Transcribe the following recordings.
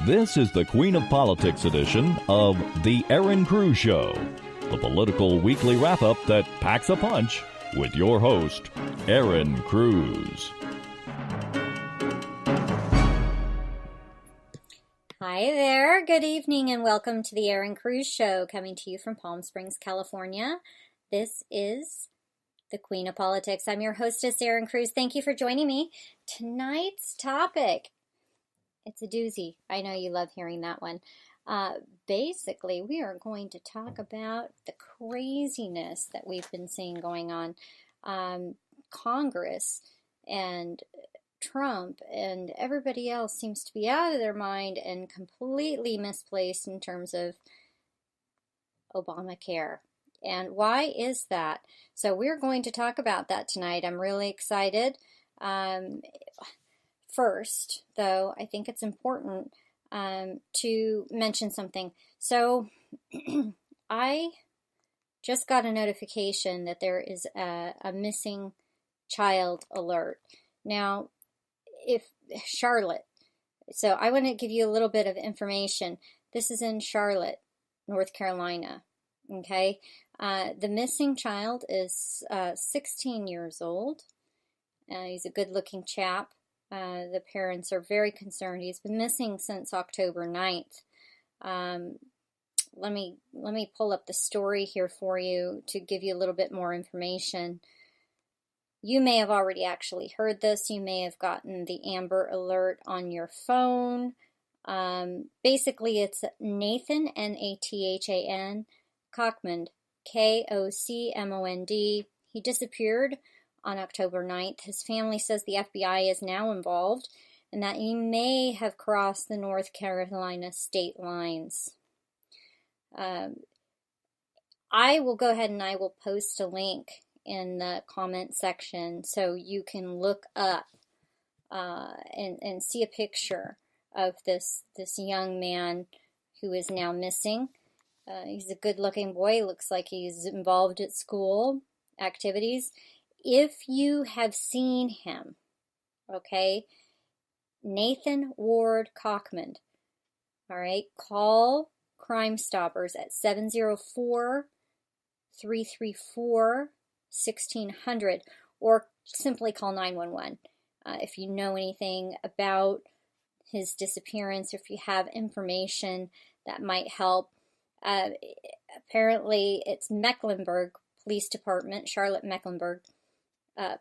This is the Queen of Politics edition of The Aaron Cruz Show, the political weekly wrap-up that packs a punch with your host, Aaron Cruz. Hi there, good evening, and welcome to The Aaron Cruz Show, coming to you from Palm Springs, California. This is the Queen of Politics. I'm your hostess, Aaron Cruz. Thank you for joining me. Tonight's topic, it's a doozy. I know you love hearing that one. Basically, we are going to talk about the craziness that we've been seeing going on. Congress and Trump and everybody else seems to be out of their mind and completely misplaced in terms of Obamacare. And why is that? So we're going to talk about that tonight. I'm really excited. First, though, I think it's important to mention something. So I just got a notification that there is a missing child alert. Now, if Charlotte, so I want to give you a little bit of information. This is in Charlotte, North Carolina. Okay, the missing child is 16 years old. He's a good-looking chap. The parents are very concerned. He's been missing since October 9th. Let me pull up the story here for you to give you a little bit more information. You may have already actually heard this. You may have gotten the Amber Alert on your phone. Basically, it's Nathan, Nathan, Cockmond, Kocmond. He disappeared on October 9th. His family says the FBI is now involved and that he may have crossed the North Carolina state lines. I will go ahead and I will post a link in the comment section so you can look up and see a picture of this young man who is now missing. He's a good-looking boy. Looks like he's involved at school activities. If you have seen him, okay, Nathan Ward Cockmond, all right, call Crime Stoppers at 704-334-1600 or simply call 911. If you know anything about his disappearance, if you have information that might help. Apparently, it's Mecklenburg Police Department, Charlotte Mecklenburg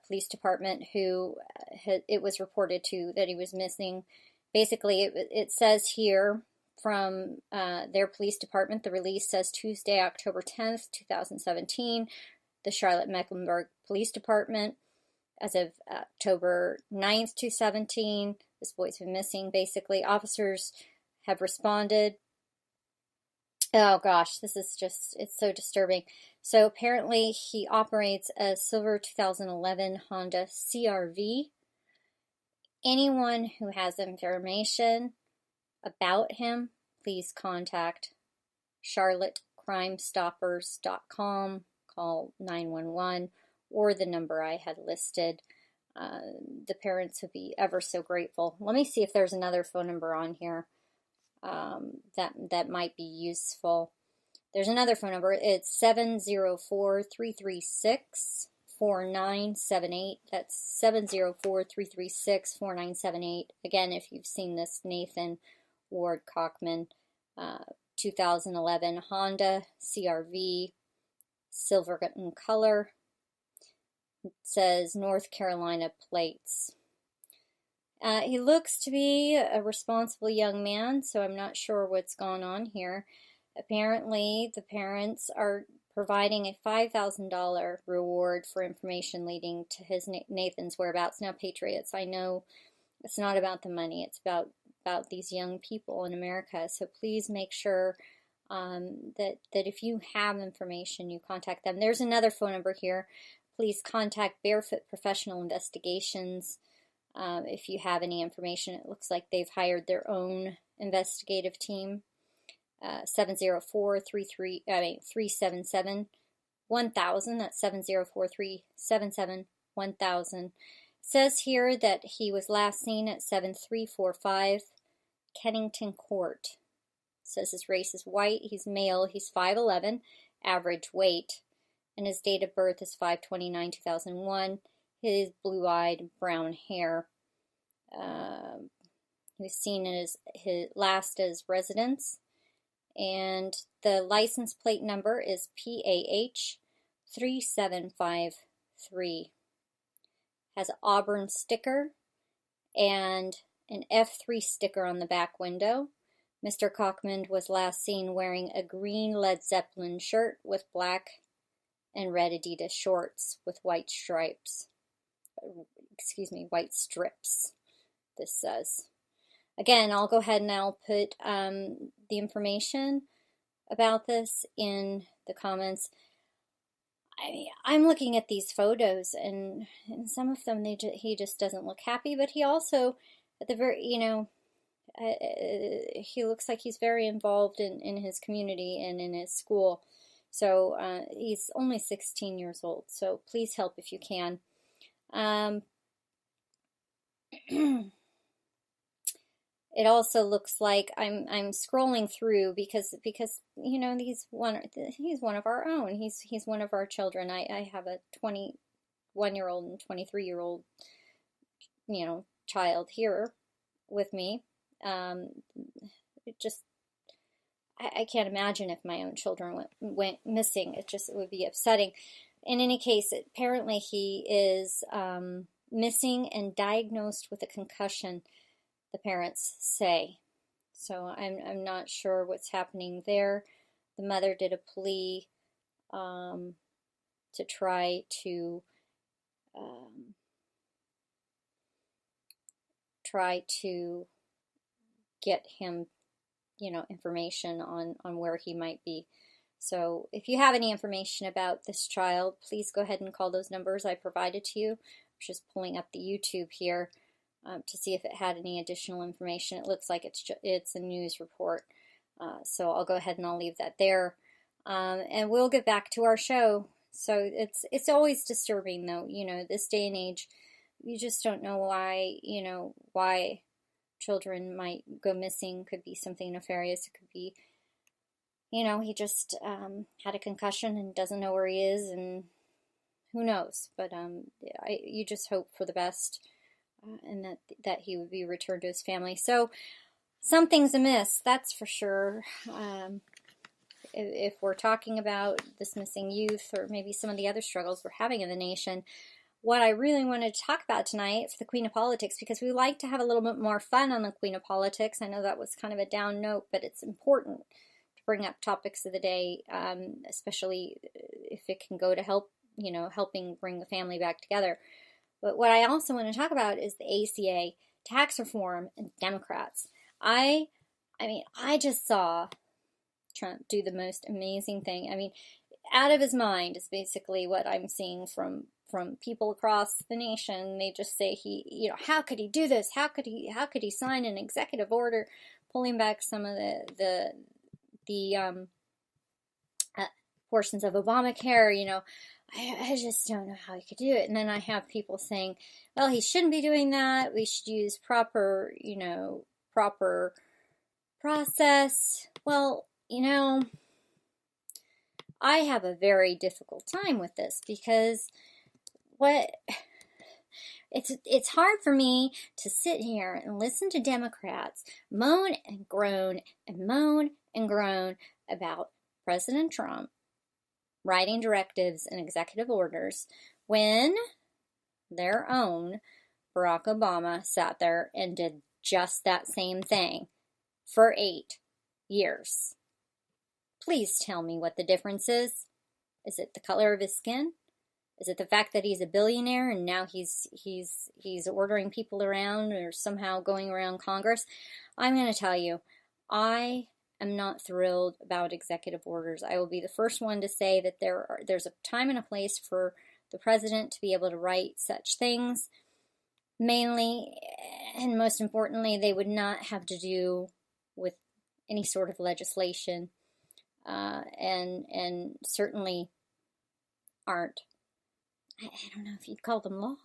Police Department, who it was reported to that he was missing. Basically, it says here from their police department, the release says Tuesday, October 10th, 2017, the Charlotte Mecklenburg Police Department, as of October 9th, 2017, this boy's been missing. Basically, officers have responded. Oh gosh, this is just, it's so disturbing. So apparently he operates a silver 2011 Honda CR-V. Anyone who has information about him, please contact charlottecrimestoppers.com, call 911, or the number I had listed. The parents would be ever so grateful. Let me see if there's another phone number on here. That might be useful. There's another phone number. It's 704-336-4978. That's 704-336-4978. Again, if you've seen this Nathan Ward Cockmond 2011 Honda CR-V, silver in color. It says North Carolina plates. He looks to be a responsible young man, so I'm not sure what's gone on here. Apparently, the parents are providing a $5,000 reward for information leading to his Nathan's whereabouts. Now, Patriots, I know it's not about the money. It's about these young people in America. So please make sure that if you have information, you contact them. There's another phone number here. Please contact Barefoot Professional Investigations. If you have any information. It looks like they've hired their own investigative team. 704-377-1000. That's 704-377-1000. It says here that he was last seen at 7345 Kennington Court. It says his race is white, he's male, he's 5'11", average weight, and his date of birth is 5/29/2001. His blue-eyed, brown hair. He was seen in his last as residence, and the license plate number is PAH 3753. Has an Auburn sticker and an F3 sticker on the back window. Mr. Cockman was last seen wearing a green Led Zeppelin shirt with black and red Adidas shorts with white stripes. White strips, this says. Again, I'll go ahead and I'll put the information about this in the comments. I'm looking at these photos, and some of them, he just doesn't look happy, but he also, at the very, he looks like he's very involved in his community and in his school. So he's only 16 years old, so please help if you can. It also looks like I'm scrolling through because he's one of our own. He's one of our children. I have a 21-year-old and 23-year-old child here with me. I can't imagine if my own children went missing. It would be upsetting. In any case, apparently he is missing and diagnosed with a concussion, the parents say. So I'm not sure what's happening there. The mother did a plea to try to get him, information on where he might be. So if you have any information about this child, please go ahead and call those numbers I provided to you. I'm just pulling up the YouTube here to see if it had any additional information. It looks like it's a news report. So I'll go ahead and I'll leave that there. And we'll get back to our show. So it's always disturbing, though, this day and age. You just don't know why children might go missing. Could be something nefarious. It could be, he just had a concussion and doesn't know where he is, and who knows. But you just hope for the best, and that he would be returned to his family. So something's amiss, that's for sure. If we're talking about this missing youth, or maybe some of the other struggles we're having in the nation, what I really wanted to talk about tonight for the Queen of Politics, because we like to have a little bit more fun on the Queen of Politics. I know that was kind of a down note, but it's important to bring up topics of the day, especially if it can go to helping bring the family back together. But what I also want to talk about is the ACA, tax reform, and Democrats. I just saw Trump do the most amazing thing. Out of his mind is basically what I'm seeing from people across the nation. They just say how could he do this? How could he sign an executive order pulling back some of the portions of Obamacare? I just don't know how he could do it. And then I have people saying, well, he shouldn't be doing that. We should use proper process. Well, I have a very difficult time with this, because it's hard for me to sit here and listen to Democrats moan and groan about President Trump writing directives and executive orders when their own Barack Obama sat there and did just that same thing for 8 years. Please tell me what the difference is. Is it the color of his skin? Is it the fact that he's a billionaire and now he's ordering people around, or somehow going around Congress? I'm going to tell you, I am not thrilled about executive orders. I will be the first one to say that there's a time and a place for the president to be able to write such things. Mainly, and most importantly, they would not have to do with any sort of legislation, and certainly aren't. I don't know if you'd call them law.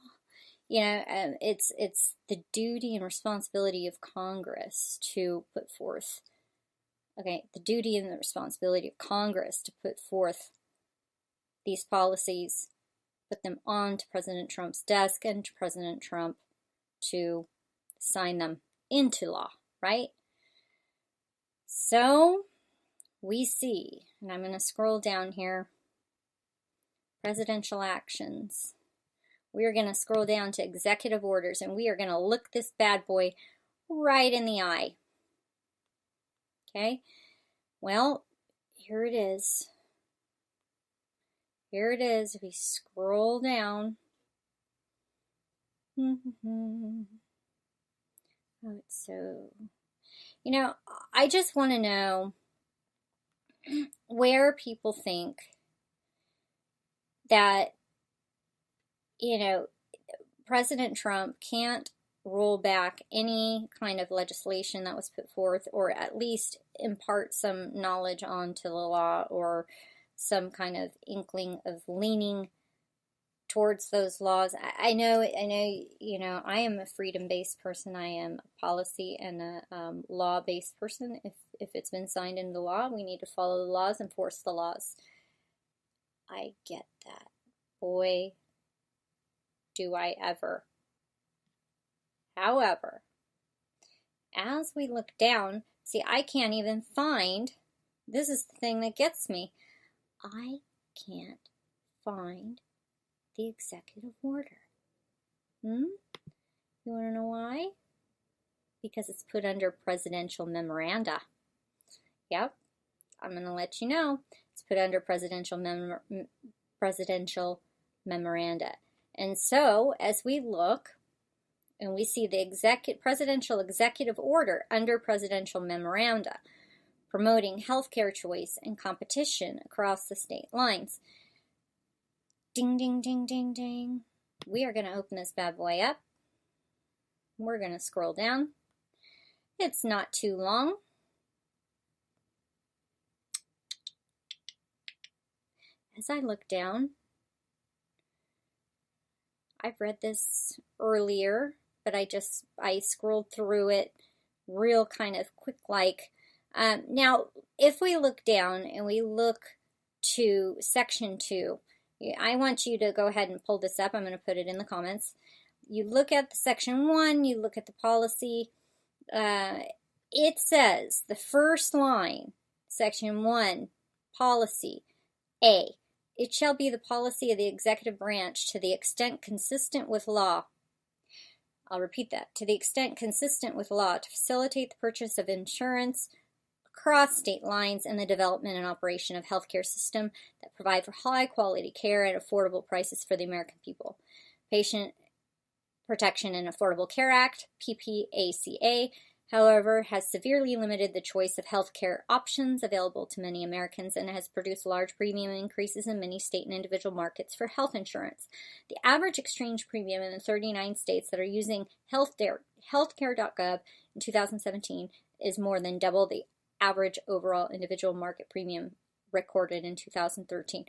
it's the duty and responsibility of Congress to put forth, the duty and the responsibility of Congress to put forth these policies, put them on to President Trump's desk and to President Trump to sign them into law, right? So we see, and I'm going to scroll down here, presidential actions. We are going to scroll down to executive orders, and we are going to look this bad boy right in the eye. Okay? Well, here it is. Here it is. We scroll down. Oh, it's so... I just want to know where people think that, President Trump can't roll back any kind of legislation that was put forth, or at least impart some knowledge onto the law, or some kind of inkling of leaning towards those laws. I know, I am a freedom-based person. I am a policy and a law-based person. If it's been signed into law, we need to follow the laws, enforce the laws. I get that. Boy, do I ever. However, as we look down, see, I can't even find, this is the thing that gets me, I can't find the executive order. You want to know why? Because it's put under presidential memoranda. Yep, I'm going to let you know. It's put under presidential memoranda. And so, as we look, and we see the presidential executive order under presidential memoranda, promoting healthcare choice and competition across the state lines. Ding, ding, ding, ding, ding. We are going to open this bad boy up. We're going to scroll down. It's not too long. As I look down, I've read this earlier, but I scrolled through it real kind of quick like. Now, if we look down and we look to Section 2, I want you to go ahead and pull this up. I'm going to put it in the comments. You look at the Section 1, you look at the policy. It says, the first line, Section 1, policy, A, it shall be the policy of the executive branch to the extent consistent with law. I'll repeat that. To the extent consistent with law to facilitate the purchase of insurance across state lines and the development and operation of healthcare system that provide for high quality care at affordable prices for the American people. Patient Protection and Affordable Care Act, PPACA, however, has severely limited the choice of healthcare options available to many Americans and has produced large premium increases in many state and individual markets for health insurance. The average exchange premium in the 39 states that are using healthcare.gov in 2017 is more than double the average overall individual market premium recorded in 2013.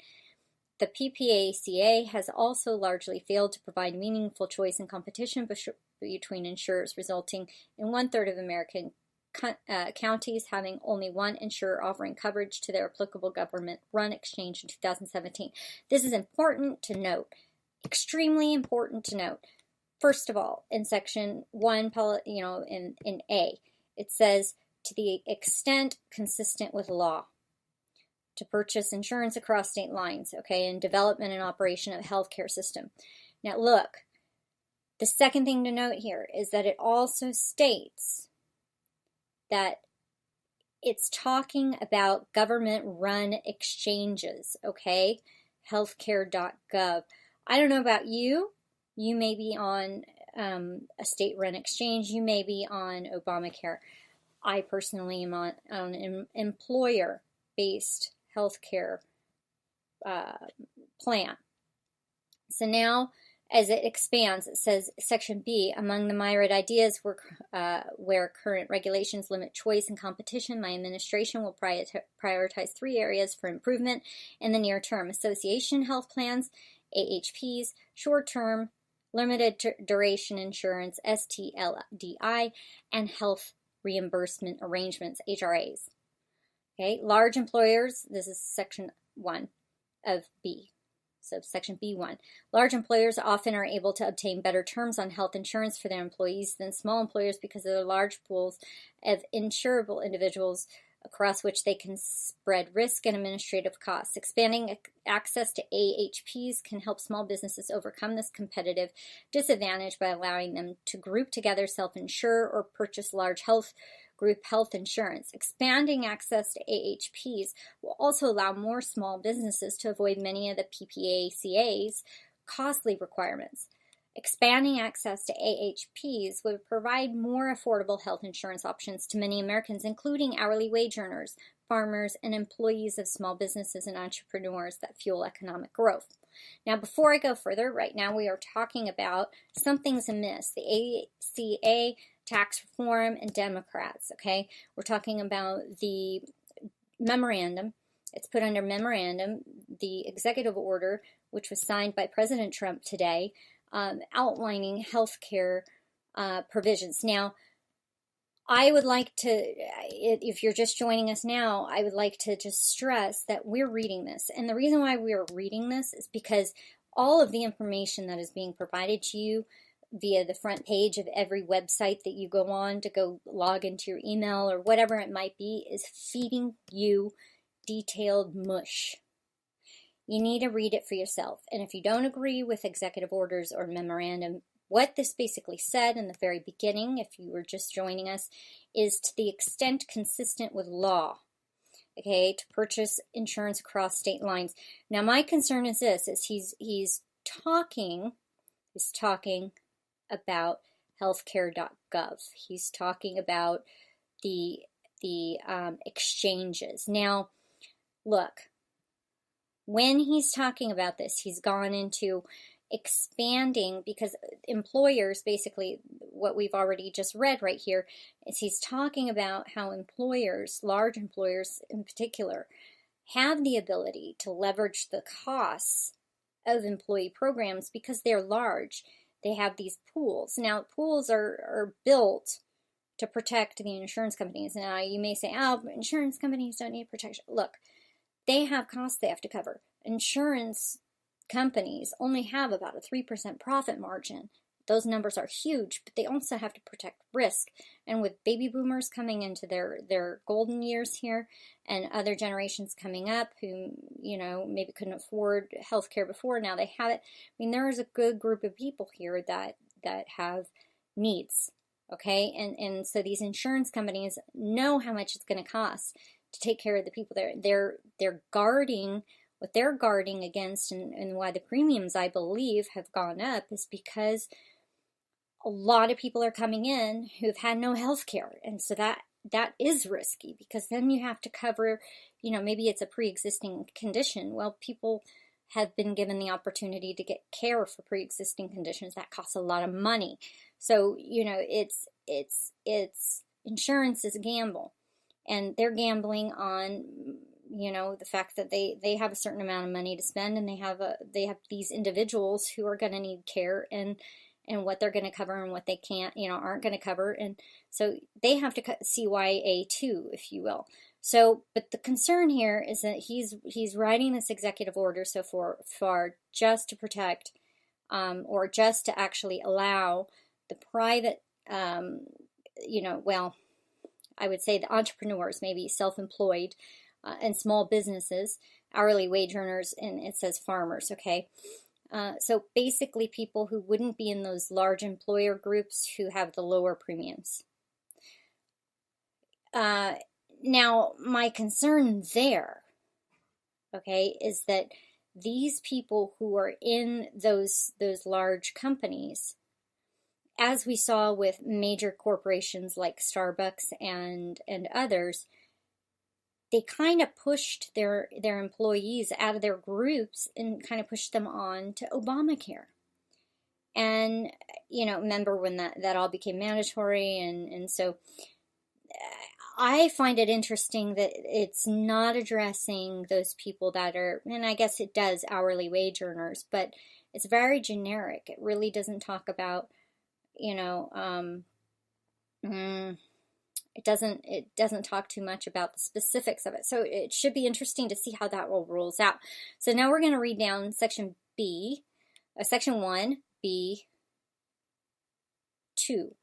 The PPACA has also largely failed to provide meaningful choice and competition between insurers, resulting in 1/3 of American counties having only one insurer offering coverage to their applicable government-run exchange in 2017. This is important to note, extremely important to note. First of all, in Section 1, in A, it says, to the extent consistent with law, to purchase insurance across state lines, and development and operation of healthcare system. Now look, the second thing to note here is that it also states that it's talking about government-run exchanges, healthcare.gov. I don't know about you. You may be on a state-run exchange. You may be on Obamacare. I personally am on an employer-based healthcare plan. So now, as it expands, it says, Section B, among the myriad ideas where current regulations limit choice and competition, my administration will prioritize 3 areas for improvement in the near term: association health plans, AHPs, short-term limited duration insurance, STLDI, and health reimbursement arrangements, HRAs. Okay, large employers, this is section 1 of B. So section B1. Large employers often are able to obtain better terms on health insurance for their employees than small employers because of their large pools of insurable individuals across which they can spread risk and administrative costs. Expanding access to AHPs can help small businesses overcome this competitive disadvantage by allowing them to group together, self-insure, or purchase large group health insurance. Expanding access to AHPs will also allow more small businesses to avoid many of the PPACA's costly requirements. Expanding access to AHPs would provide more affordable health insurance options to many Americans, including hourly wage earners, farmers, and employees of small businesses and entrepreneurs that fuel economic growth. Now, before I go further, right now we are talking about something's amiss. The ACA, tax reform, and Democrats, okay? We're talking about the memorandum. It's put under memorandum, the executive order, which was signed by President Trump today, outlining health care provisions. Now, I would like to, if you're just joining us now, I would like to just stress that we're reading this. And the reason why we are reading this is because all of the information that is being provided to you via the front page of every website that you go on to go log into your email or whatever it might be is feeding you detailed mush. You need to read it for yourself. And if you don't agree with executive orders or memorandum, what this basically said in the very beginning, if you were just joining us, is to the extent consistent with law, okay, to purchase insurance across state lines. Now, my concern is this, is he's talking about healthcare.gov. He's talking about the exchanges. Now, look, when he's talking about this, he's gone into expanding, because employers, basically what we've already just read right here, is he's talking about how employers, large employers in particular, have the ability to leverage the costs of employee programs because they're large. They have these pools. Now, pools are built to protect the insurance companies. Now, you may say, oh, insurance companies don't need protection. Look, they have costs they have to cover. Insurance companies only have about a 3% profit margin. Those numbers are huge, but they also have to protect risk. And with baby boomers coming into their golden years here and other generations coming up who, maybe couldn't afford health care before, now they have it. I mean, there is a good group of people here that have needs, okay? And so these insurance companies know how much it's going to cost to take care of the people there. They're guarding. What they're guarding against, and why the premiums, I believe, have gone up, is because a lot of people are coming in who've had no health care. And so that is risky, because then you have to cover, maybe it's a pre-existing condition. Well, people have been given the opportunity to get care for pre-existing conditions. That costs a lot of money. So, it's insurance is a gamble. And they're gambling on the fact that they have a certain amount of money to spend, and they have these individuals who are going to need care, and what they're going to cover and what they can't, aren't going to cover. And so they have to cut CYA too, if you will. So, but the concern here is that he's writing this executive order so far just to protect, or just to actually allow the private, I would say the entrepreneurs, maybe self-employed, and small businesses, hourly wage earners, and it says farmers, okay? So basically people who wouldn't be in those large employer groups who have the lower premiums. Now, my concern there, okay, is that these people who are in those large companies, as we saw with major corporations like Starbucks and others, they kind of pushed their employees out of their groups and kind of pushed them on to Obamacare. And, remember when that all became mandatory, and so I find it interesting that it's not addressing those people that are, and I guess it does, hourly wage earners, but It's very generic. It really doesn't talk about, it doesn't talk too much about the specifics of it. So it should be interesting to see how that all rolls out. So now we're going to read down section section 1, B 2.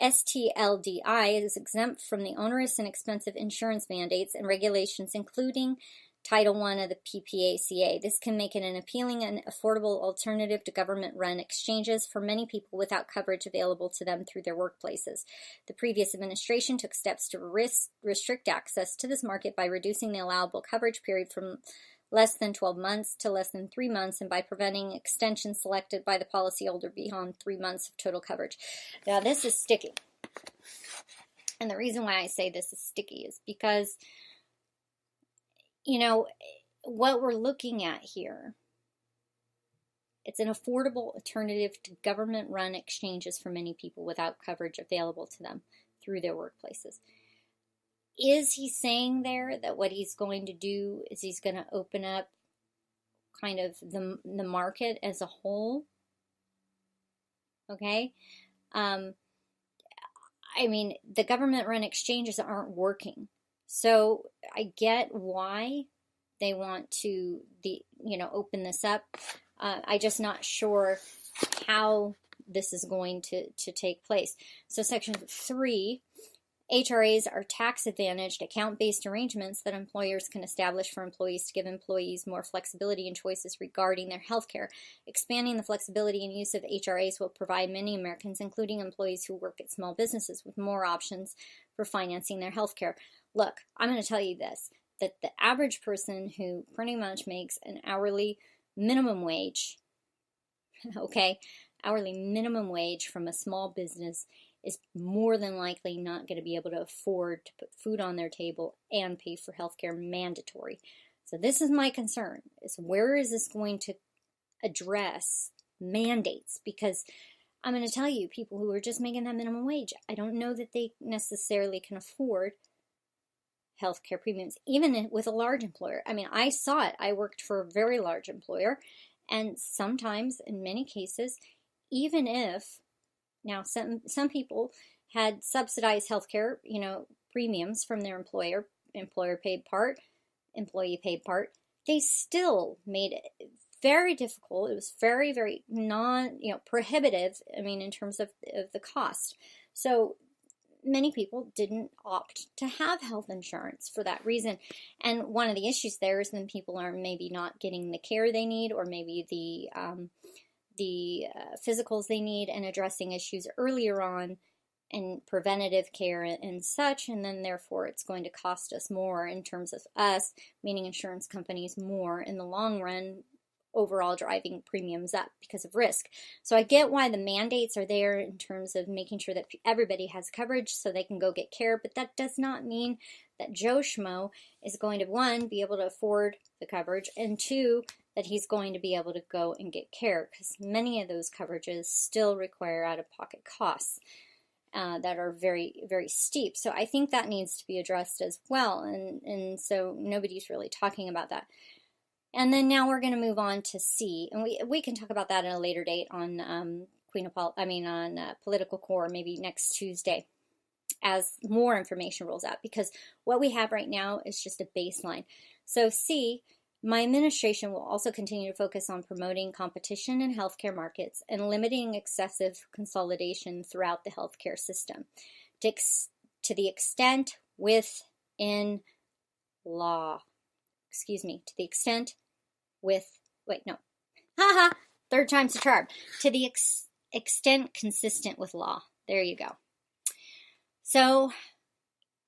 STLDI is exempt from the onerous and expensive insurance mandates and regulations, including Title I of the PPACA. This can make it an appealing and affordable alternative to government-run exchanges for many people without coverage available to them through their workplaces. The previous administration took steps to restrict access to this market by reducing the allowable coverage period from less than 12 months to less than 3 months, and by preventing extensions selected by the policyholder beyond 3 months of total coverage. Now, this is sticky. And the reason why I say this is sticky is because, what we're looking at here, it's an affordable alternative to government-run exchanges for many people without coverage available to them through their workplaces. Is he saying there that what he's going to do is he's going to open up kind of the market as a whole? Okay? The government-run exchanges aren't working. So I get why they want to open this up. I'm just not sure how this is going to take place. So section 3, HRAs are tax-advantaged, account-based arrangements that employers can establish for employees to give employees more flexibility and choices regarding their health care. Expanding the flexibility and use of HRAs will provide many Americans, including employees who work at small businesses, with more options for financing their health care. Look, I'm going to tell you this, that the average person who pretty much makes an hourly minimum wage, hourly minimum wage from a small business is more than likely not going to be able to afford to put food on their table and pay for healthcare mandatory. So this is my concern, is where is this going to address mandates? Because I'm going to tell you, people who are just making that minimum wage, I don't know that they necessarily can afford healthcare premiums, even with a large employer. I saw it. I worked for a very large employer, and sometimes, in many cases, even if, now some people had subsidized healthcare, premiums from their employer paid part, employee paid part, they still made it very difficult. It was very, very prohibitive, in terms of the cost. So many people didn't opt to have health insurance for that reason. And one of the issues there is then people are maybe not getting the care they need, or maybe the physicals they need, and addressing issues earlier on and preventative care and such, and then therefore it's going to cost us more in terms of us, meaning insurance companies, more in the long run, overall driving premiums up because of risk. So I get why the mandates are there in terms of making sure that everybody has coverage so they can go get care, but that does not mean that Joe Schmo is going to, 1, be able to afford the coverage, and 2, that he's going to be able to go and get care, because many of those coverages still require out-of-pocket costs that are very, very steep. So I think that needs to be addressed as well, and so nobody's really talking about that. And then now we're going to move on to C, and we can talk about that at a later date on Political Core, maybe next Tuesday, as more information rolls out, because what we have right now is just a baseline. So C, my administration will also continue to focus on promoting competition in healthcare markets and limiting excessive consolidation throughout the healthcare system to the extent within law. To the extent third time's the charm. To the extent consistent with law. There you go. So,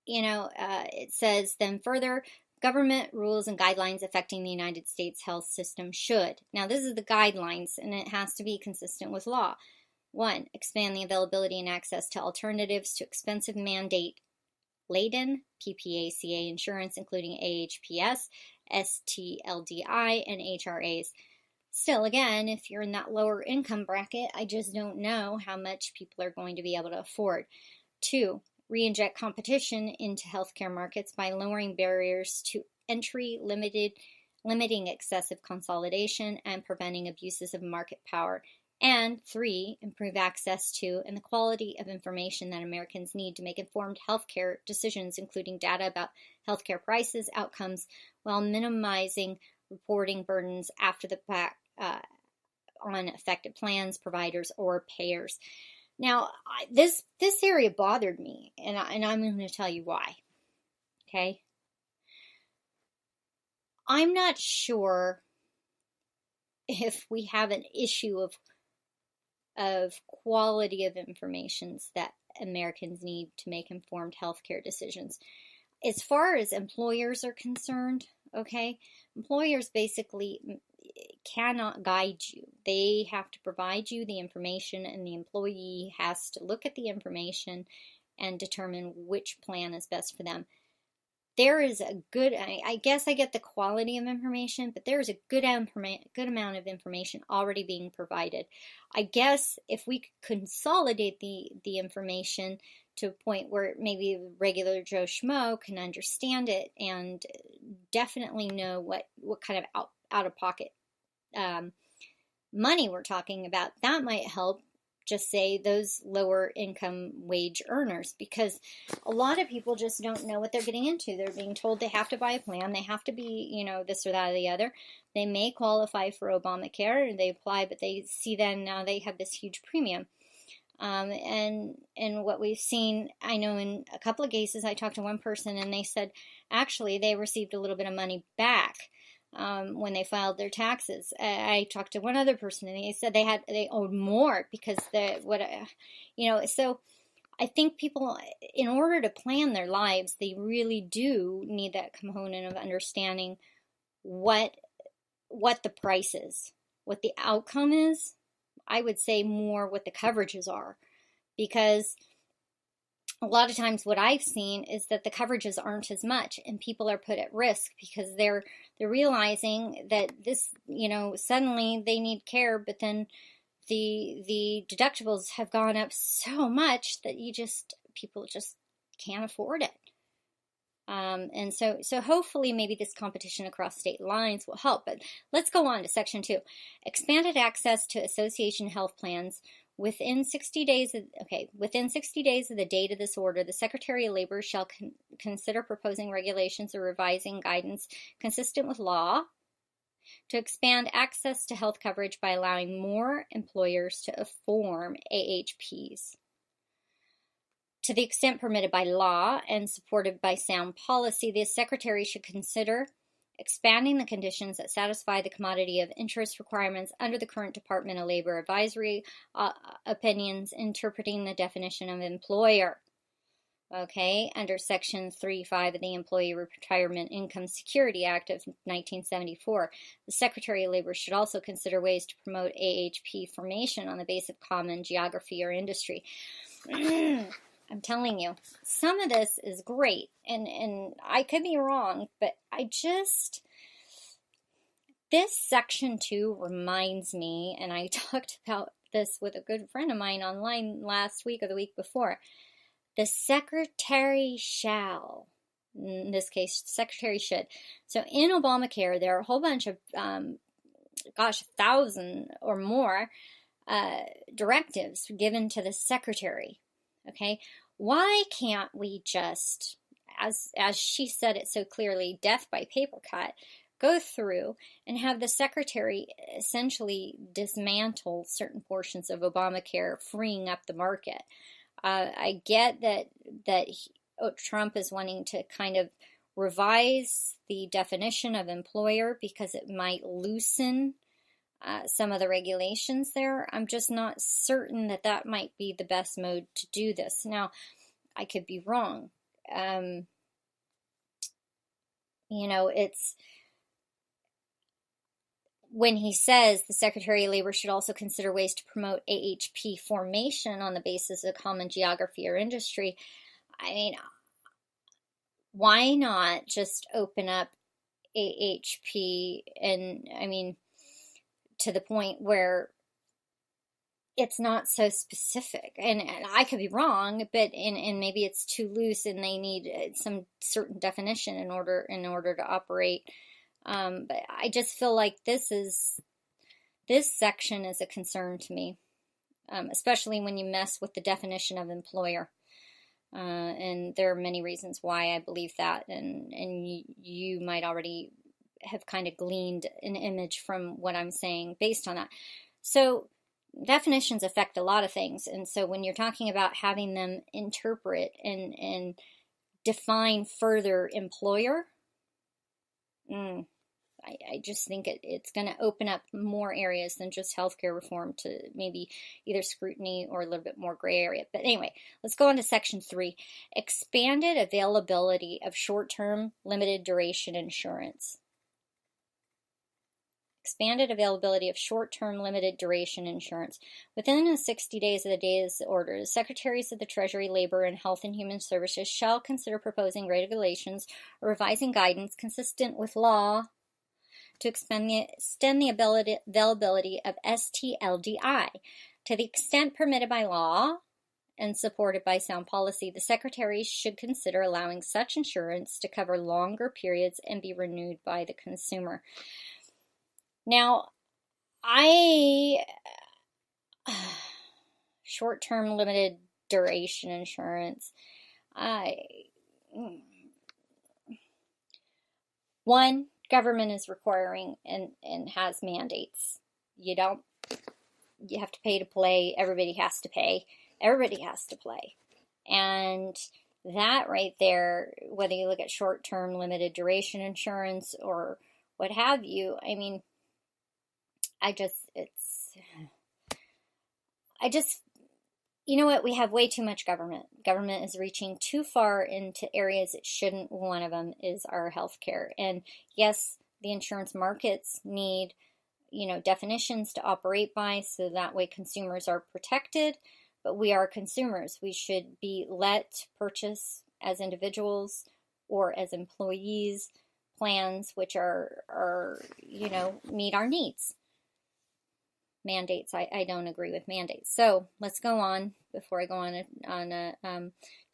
it says then further, government rules and guidelines affecting the United States health system should. Now, this is the guidelines, and it has to be consistent with law. 1, expand the availability and access to alternatives to expensive mandate-laden PPACA insurance, including AHPS, STLDI, and HRAs. Still, again, if you're in that lower income bracket, I just don't know how much people are going to be able to afford. 2, re-inject competition into healthcare markets by lowering barriers to entry, limited limiting excessive consolidation and preventing abuses of market power. And 3, improve access to and the quality of information that Americans need to make informed healthcare decisions, including data about healthcare prices, outcomes, while minimizing reporting burdens after the fact on affected plans, providers, or payers. Now, this area bothered me, and I'm going to tell you why. Okay? I'm not sure if we have an issue of quality of information that Americans need to make informed healthcare decisions. As far as employers are concerned, okay, employers basically cannot guide you. They have to provide you the information, and the employee has to look at the information and determine which plan is best for them. There is a good, I guess I get the quality of information, but there is a good amount of information already being provided. I guess if we could consolidate the information to a point where maybe regular Joe Schmo can understand it and definitely know what kind of out-of-pocket money we're talking about, that might help, just say, those lower income wage earners, because a lot of people just don't know what they're getting into. They're being told they have to buy a plan, they have to be, this or that or the other. They may qualify for Obamacare, and they apply, but they see then now they have this huge premium. And what we've seen, I know in a couple of cases, I talked to one person and they said actually they received a little bit of money back when they filed their taxes. I talked to one other person and they said they owed more because so I think people, in order to plan their lives, they really do need that component of understanding what the price is, what the outcome is. I would say more what the coverages are, because a lot of times what I've seen is that the coverages aren't as much, and people are put at risk because they're realizing that this, suddenly they need care, but then the deductibles have gone up so much that people just can't afford it. And so hopefully maybe this competition across state lines will help. But let's go on to Section 2. Expanded access to association health plans. Within 60 days of the date of this order, the Secretary of Labor shall consider proposing regulations or revising guidance consistent with law to expand access to health coverage by allowing more employers to form AHPs. To the extent permitted by law and supported by sound policy, the Secretary should consider expanding the conditions that satisfy the commodity of interest requirements under the current Department of Labor advisory opinions interpreting the definition of employer. Okay, under Section 3.5 of the Employee Retirement Income Security Act of 1974, the Secretary of Labor should also consider ways to promote AHP formation on the basis of common geography or industry. I'm telling you, some of this is great, and I could be wrong, but this Section 2 reminds me, and I talked about this with a good friend of mine online last week or the week before, the Secretary shall, in this case, the Secretary should. So in Obamacare, there are a whole bunch of, 1,000 or more directives given to the Secretary. Okay, why can't we just, as she said it so clearly, death by paper cut, go through and have the Secretary essentially dismantle certain portions of Obamacare, freeing up the market? I get that Trump is wanting to kind of revise the definition of employer because it might loosen some of the regulations there. I'm just not certain that might be the best mode to do this. Now, I could be wrong. It's when he says the Secretary of Labor should also consider ways to promote AHP formation on the basis of common geography or industry. I mean, why not just open up AHP to the point where it's not so specific, and I could be wrong, but and maybe it's too loose, and they need some certain definition in order to operate But I just feel like this section is a concern to me, especially when you mess with the definition of employer. And there are many reasons why I believe that, and you might already have kind of gleaned an image from what I'm saying based on that. So definitions affect a lot of things, and so when you're talking about having them interpret and define further employer, I just think it's going to open up more areas than just healthcare reform to maybe either scrutiny or a little bit more gray area. But anyway, let's go on to Section 3. Expanded availability of short-term limited duration insurance. Expanded availability of short-term limited duration insurance. Within the 60 days of the day's order, the Secretaries of the Treasury, Labor, and Health and Human Services shall consider proposing regulations or revising guidance consistent with law to extend the availability of STLDI. To the extent permitted by law and supported by sound policy, the Secretaries should consider allowing such insurance to cover longer periods and be renewed by the consumer. Now, short-term limited duration insurance, one, government is requiring and has mandates. You have to pay to play. Everybody has to pay. Everybody has to play. And that right there, whether you look at short-term limited duration insurance or what have you, I mean, you know what? We have way too much government. Government is reaching too far into areas it shouldn't. One of them is our healthcare. And yes, the insurance markets need, definitions to operate by so that way consumers are protected. But we are consumers. We should be let purchase as individuals or as employees plans which are meet our needs. Mandates, I don't agree with mandates. So let's go on before I go on a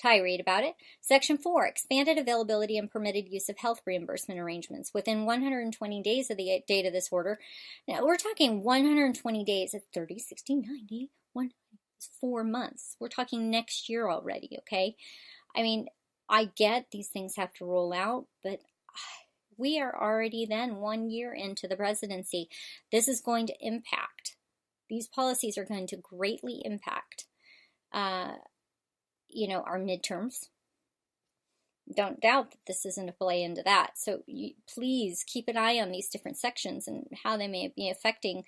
tirade about it. Section 4, expanded availability and permitted use of health reimbursement arrangements within 120 days of the date of this order. Now we're talking 120 days. It's 30, 60, 90, 4 months. We're talking next year already, okay? I mean, I get these things have to roll out, but we are already then 1 year into the presidency. This is going to impact. These policies are going to greatly impact, our midterms. Don't doubt that this isn't a play into that. So please keep an eye on these different sections and how they may be affecting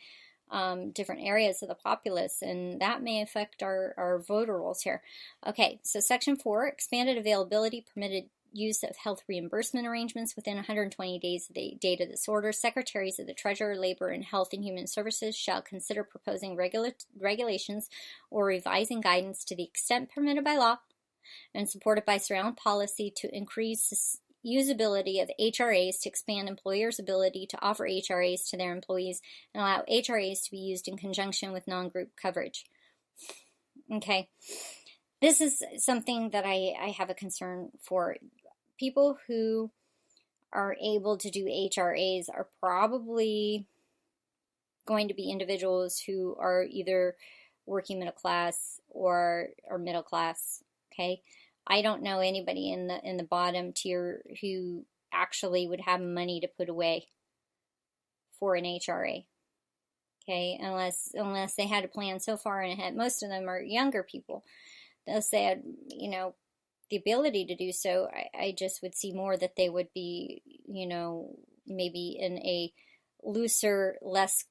different areas of the populace, and that may affect our voter rolls here. Okay, so Section 4, expanded availability, permitted use of health reimbursement arrangements within 120 days of the date of this order. Secretaries of the Treasury, Labor, and Health and Human Services shall consider proposing regulations or revising guidance to the extent permitted by law and supported by sound policy to increase usability of HRAs, to expand employers' ability to offer HRAs to their employees, and allow HRAs to be used in conjunction with non-group coverage. Okay. This is something that I have a concern for. People who are able to do HRAs are probably going to be individuals who are either working middle class or middle class, okay? I don't know anybody in the bottom tier who actually would have money to put away for an HRA, okay? Unless they had a plan so far ahead. Most of them are younger people. Unless they had, the ability to do so, I just would see more that they would be, maybe in a looser, less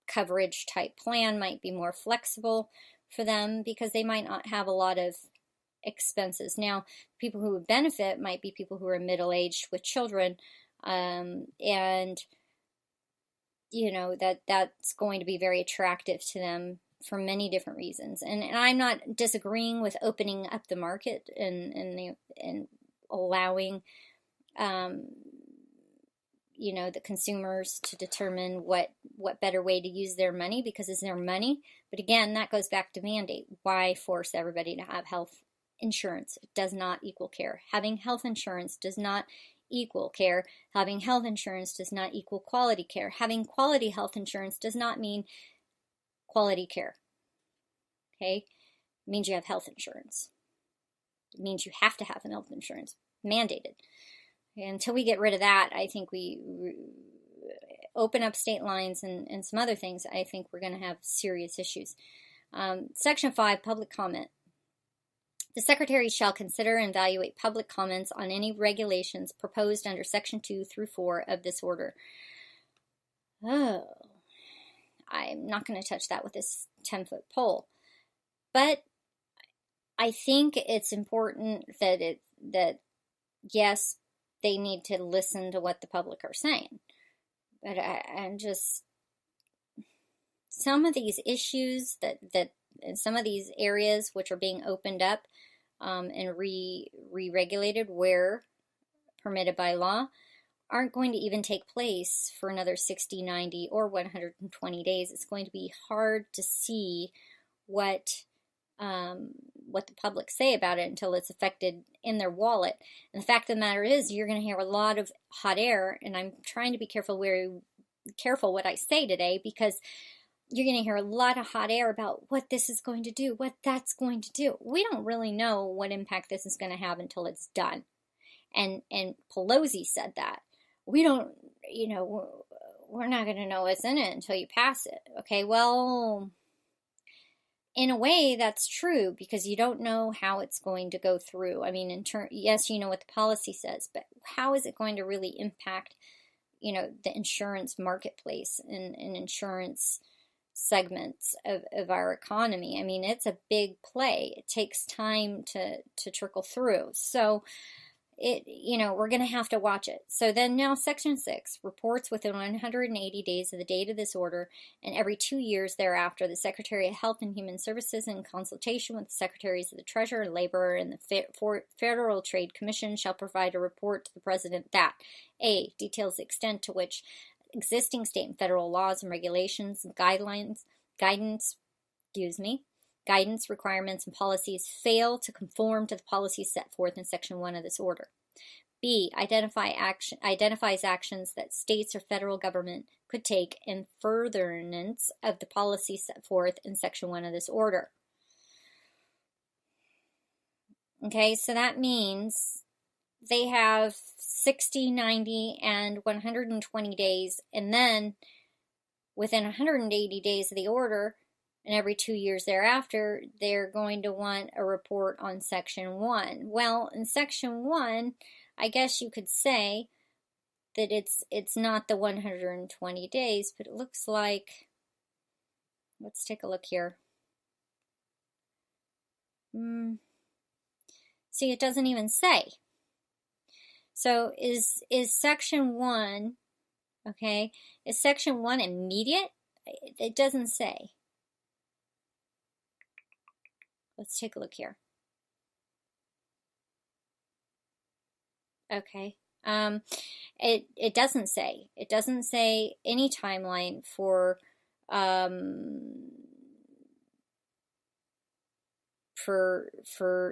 coverage type plan, might be more flexible for them because they might not have a lot of expenses. Now, people who would benefit might be people who are middle-aged with children, and, that's going to be very attractive to them for many different reasons. And I'm not disagreeing with opening up the market and allowing, the consumers to determine what better way to use their money because it's their money. But again, that goes back to mandate. Why force everybody to have health insurance? It does not equal care. Having health insurance does not equal care. Having health insurance does not equal quality care. Having quality health insurance does not mean quality care. Okay? It means you have health insurance. It means you have to have health insurance. Mandated. Until we get rid of that, I think we open up state lines and some other things, I think we're going to have serious issues. Section 5, public comment. The Secretary shall consider and evaluate public comments on any regulations proposed under Section 2 through 4 of this order. Oh, I'm not going to touch that with this 10-foot pole. But I think it's important that yes, they need to listen to what the public are saying. But I'm just, some of these issues that in some of these areas which are being opened up and re-regulated where permitted by law aren't going to even take place for another 60, 90, or 120 days. It's going to be hard to see what the public say about it until it's affected in their wallet. And the fact of the matter is, you're going to hear a lot of hot air, and I'm trying to be careful what I say today, because you're going to hear a lot of hot air about what this is going to do, what that's going to do. We don't really know what impact this is going to have until it's done. And Pelosi said that. We don't, we're not going to know what's in it until you pass it. Okay, well, in a way, that's true, because you don't know how it's going to go through. I mean, yes, you know what the policy says, but how is it going to really impact, the insurance marketplace and insurance segments of our economy? I mean, it's a big play. It takes time to trickle through. So we're going to have to watch it. So then now Section 6, reports within 180 days of the date of this order and every 2 years thereafter, the Secretary of Health and Human Services, in consultation with the Secretaries of the Treasury, Labor, and the Federal Trade Commission, shall provide a report to the President that A, details the extent to which existing state and federal laws and regulations and guidance, requirements, and policies fail to conform to the policies set forth in Section 1 of this order. B, identifies actions that states or federal government could take in furtherance of the policies set forth in Section 1 of this order. Okay, so that means they have 60, 90, and 120 days, and then within 180 days of the order, and every 2 years thereafter, they're going to want a report on Section 1. Well, in Section 1, I guess you could say that it's not the 120 days, but it looks like, let's take a look here. See, it doesn't even say. So is Section 1, okay, is Section 1 immediate? It doesn't say. Let's take a look here. Okay. It doesn't say. It doesn't say any timeline for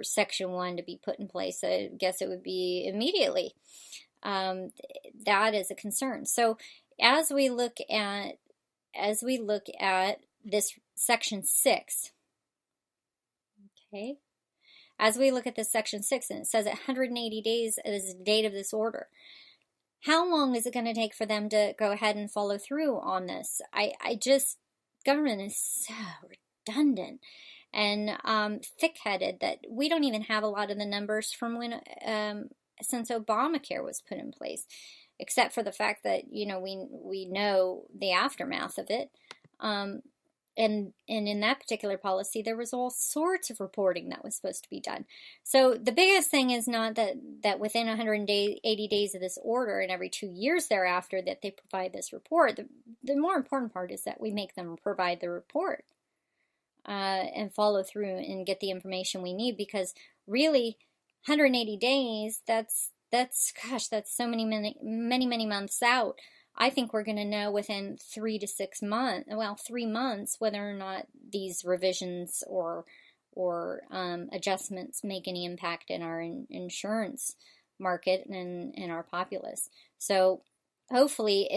Section 1 to be put in place. I guess it would be immediately. That is a concern. So as we look at this Section 6. Okay. As we look at this Section 6, and it says 180 days is the date of this order. How long is it going to take for them to go ahead and follow through on this? Government is so redundant and thick-headed that we don't even have a lot of the numbers from when, since Obamacare was put in place, except for the fact that, we know the aftermath of it. And in that particular policy, there was all sorts of reporting that was supposed to be done. So the biggest thing is not that within 180 days of this order and every 2 years thereafter that they provide this report. The more important part is that we make them provide the report and follow through and get the information we need, because really 180 days, that's so many months out. I think we're going to know within 3 to 6 months, 3 months, whether or not these revisions or adjustments make any impact in our insurance market and our populace. So hopefully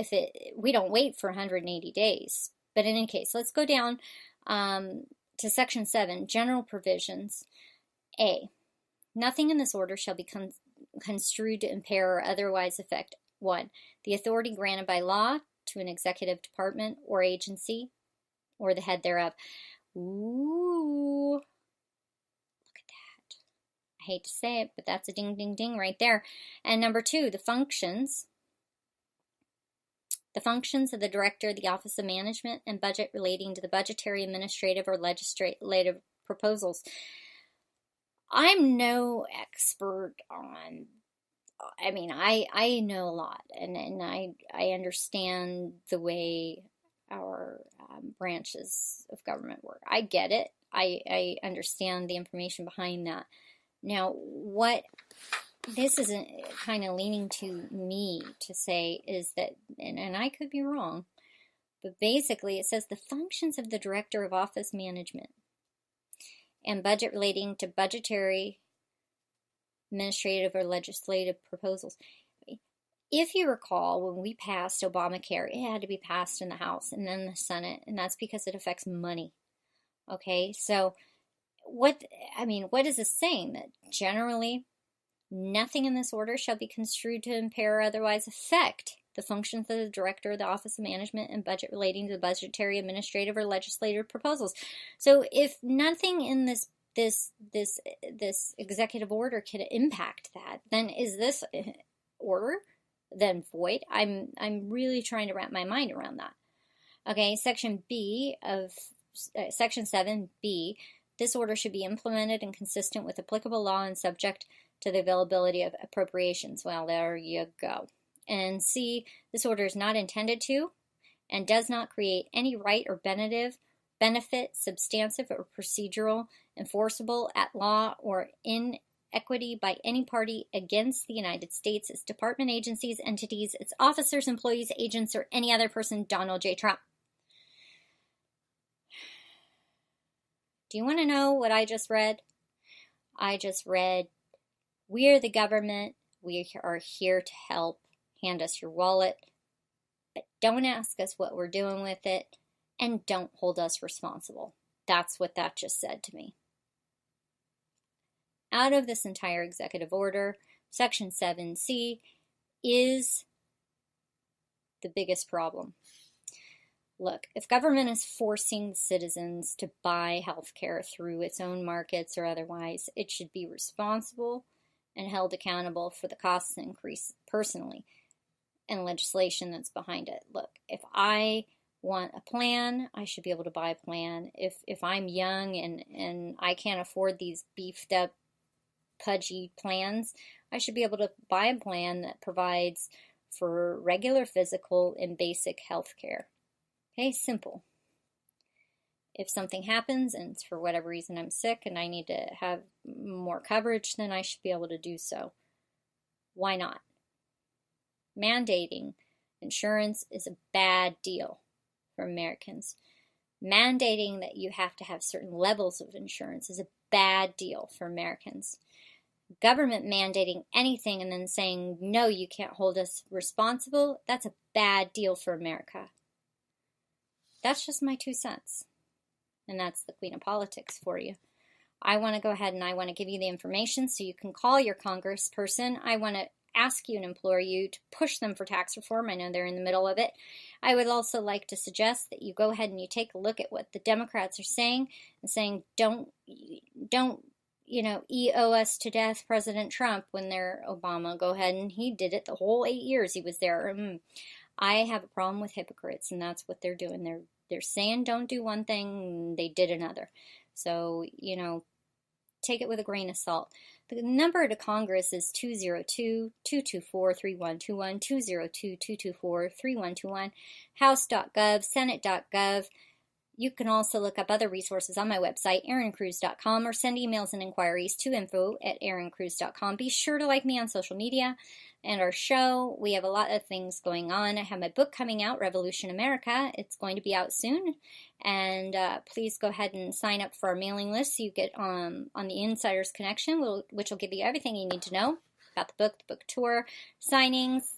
we don't wait for 180 days. But in any case, let's go down to Section 7, General Provisions. A, nothing in this order shall be construed to impair or otherwise affect 1, the authority granted by law to an executive department or agency or the head thereof. Ooh, look at that. I hate to say it, but that's a ding, ding, ding right there. And number 2, the functions of the director of the Office of Management and Budget relating to the budgetary, administrative, or legislative proposals. I'm no expert on, I know a lot, and I understand the way our branches of government work. I get it. I understand the information behind that. Now, what this is kind of leaning to me to say is that, and I could be wrong, but basically it says the functions of the Director of Office Management and budget relating to budgetary, administrative, or legislative proposals. If you recall, when we passed Obamacare, it had to be passed in the House and then the Senate, and that's because it affects money. Okay, so what is this saying? That generally nothing in this order shall be construed to impair or otherwise affect the functions of the Director of the Office of Management and Budget relating to the budgetary, administrative, or legislative proposals. So if nothing in this executive order can impact that, then is this order then void? I'm really trying to wrap my mind around that. Okay, Section 7B, this order should be implemented and consistent with applicable law and subject to the availability of appropriations. Well, there you go. And C, this order is not intended to and does not create any right or benefit, substantive or procedural, enforceable at law or in equity by any party against the United States, its department, agencies, entities, its officers, employees, agents, or any other person, Donald J. Trump. Do you want to know what I just read? I just read, we are the government. We are here to help. Hand us your wallet. But don't ask us what we're doing with it. And don't hold us responsible. That's what that just said to me. Out of this entire executive order, Section 7C is the biggest problem. Look, if government is forcing citizens to buy health care through its own markets or otherwise, it should be responsible and held accountable for the costs and increase personally and legislation that's behind it. Look, if I want a plan, I should be able to buy a plan. If I'm young and I can't afford these beefed up, pudgy plans, I should be able to buy a plan that provides for regular physical and basic health care. Okay, simple. If something happens and it's for whatever reason I'm sick and I need to have more coverage, then I should be able to do so. Why not? Mandating insurance is a bad deal for Americans. Mandating that you have to have certain levels of insurance is a bad deal for Americans. Government mandating anything and then saying, no, you can't hold us responsible, that's a bad deal for America. That's just my 2 cents. And that's the Queen of Politics for you. I want to go ahead and I want to give you the information so you can call your congressperson. I want to ask you and implore you to push them for tax reform. I know they're in the middle of it. I would also like to suggest that you go ahead and you take a look at what the Democrats are saying and saying, don't EO us to death, President Trump, when they're Obama. Go ahead, and he did it the whole 8 years he was there. I have a problem with hypocrites, and that's what they're doing. They're saying don't do one thing, they did another. So, take it with a grain of salt. The number to Congress is 202-224-3121, 202-224-3121, house.gov, senate.gov. You can also look up other resources on my website, ErinCruz.com, or send emails and inquiries to info@ErinCruz.com. Be sure to like me on social media and our show. We have a lot of things going on. I have my book coming out, Revolution America. It's going to be out soon. And please go ahead and sign up for our mailing list so you get on the Insider's Connection, which will give you everything you need to know about the book tour, signings,